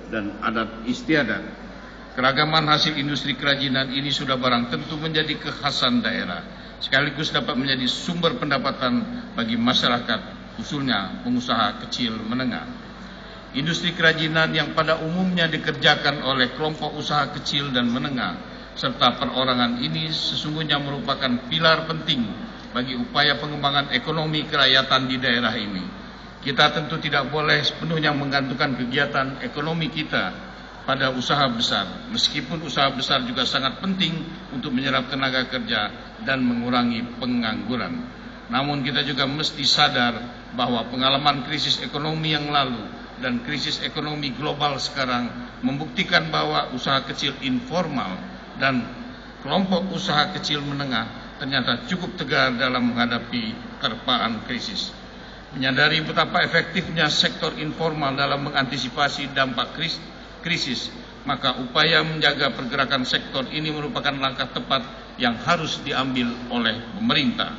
dan adat istiadat. Keragaman hasil industri kerajinan ini sudah barang tentu menjadi kekhasan daerah, sekaligus dapat menjadi sumber pendapatan bagi masyarakat, khususnya pengusaha kecil menengah. Industri kerajinan yang pada umumnya dikerjakan oleh kelompok usaha kecil dan menengah serta perorangan ini sesungguhnya merupakan pilar penting bagi upaya pengembangan ekonomi kerakyatan di daerah ini. Kita tentu tidak boleh sepenuhnya menggantungkan kegiatan ekonomi kita pada usaha besar, meskipun usaha besar juga sangat penting untuk menyerap tenaga kerja dan mengurangi pengangguran. Namun kita juga mesti sadar bahwa pengalaman krisis ekonomi yang lalu dan krisis ekonomi global sekarang membuktikan bahwa usaha kecil informal dan kelompok usaha kecil menengah ternyata cukup tegar dalam menghadapi terpaan krisis. Menyadari betapa efektifnya sektor informal dalam mengantisipasi dampak krisis, maka upaya menjaga pergerakan sektor ini merupakan langkah tepat yang harus diambil oleh pemerintah.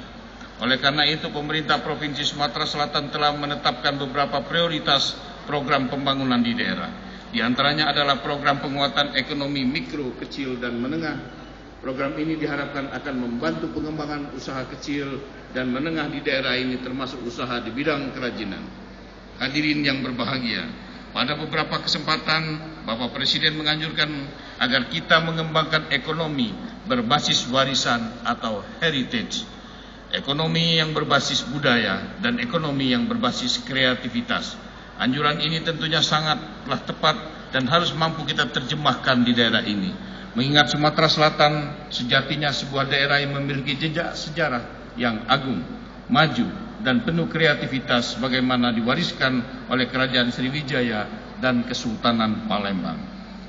Oleh karena itu, pemerintah Provinsi Sumatera Selatan telah menetapkan beberapa prioritas program pembangunan di daerah. Di antaranya adalah program penguatan ekonomi mikro, kecil, dan menengah. Program ini diharapkan akan membantu pengembangan usaha kecil dan menengah di daerah ini, termasuk usaha di bidang kerajinan. Hadirin yang berbahagia, pada beberapa kesempatan Bapak Presiden menganjurkan agar kita mengembangkan ekonomi berbasis warisan atau heritage, ekonomi yang berbasis budaya, dan ekonomi yang berbasis kreativitas. Anjuran ini tentunya sangatlah tepat dan harus mampu kita terjemahkan di daerah ini. Mengingat Sumatera Selatan sejatinya sebuah daerah yang memiliki jejak sejarah yang agung, maju, dan penuh kreativitas sebagaimana diwariskan oleh Kerajaan Sriwijaya dan Kesultanan Palembang.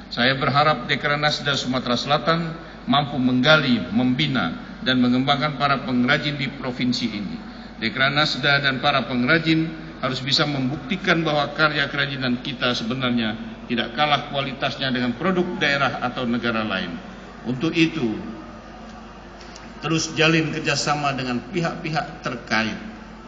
Saya berharap Dekranasda Sumatera Selatan mampu menggali, membina, dan mengembangkan para pengrajin di provinsi ini. Dekranasda dan para pengrajin harus bisa membuktikan bahwa karya kerajinan kita sebenarnya tidak kalah kualitasnya dengan produk daerah atau negara lain. Untuk itu, terus jalin kerjasama dengan pihak-pihak terkait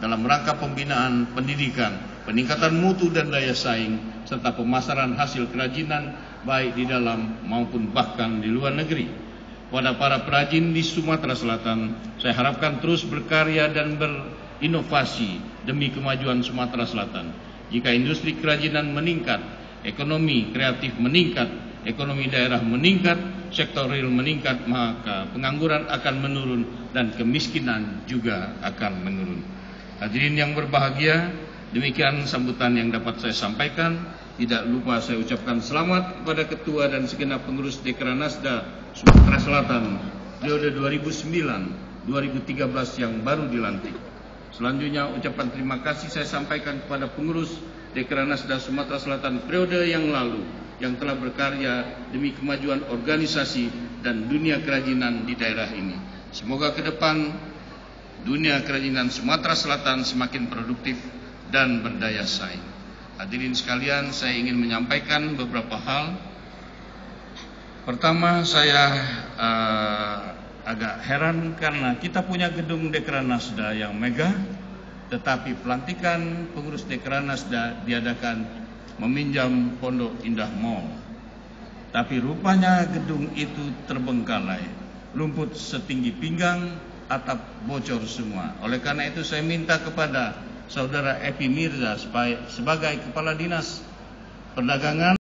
dalam rangka pembinaan pendidikan, peningkatan mutu dan daya saing, serta pemasaran hasil kerajinan baik di dalam maupun bahkan di luar negeri. Pada para perajin di Sumatera Selatan, saya harapkan terus berkarya dan berinovasi demi kemajuan Sumatera Selatan. Jika industri kerajinan meningkat, ekonomi kreatif meningkat, ekonomi daerah meningkat, sektor real meningkat, maka pengangguran akan menurun dan kemiskinan juga akan menurun. Hadirin yang berbahagia, demikian sambutan yang dapat saya sampaikan. Tidak lupa saya ucapkan selamat kepada Ketua dan segenap pengurus Dekranasda Sumatera Selatan periode 2009-2013 yang baru dilantik. Selanjutnya ucapan terima kasih saya sampaikan kepada pengurus Dekranasda Sumatera Selatan periode yang lalu yang telah berkarya demi kemajuan organisasi dan dunia kerajinan di daerah ini. Semoga ke depan dunia kerajinan Sumatera Selatan semakin produktif dan berdaya saing. Hadirin sekalian, saya ingin menyampaikan beberapa hal. Pertama, saya agak heran karena kita punya gedung Dekranasda yang megah, tetapi pelantikan pengurus Dekranasda diadakan meminjam Pondok Indah Mall. Tapi rupanya gedung itu terbengkalai, rumput setinggi pinggang, atap bocor semua. Oleh karena itu saya minta kepada Saudara Epi Mirza sebagai Kepala Dinas Perdagangan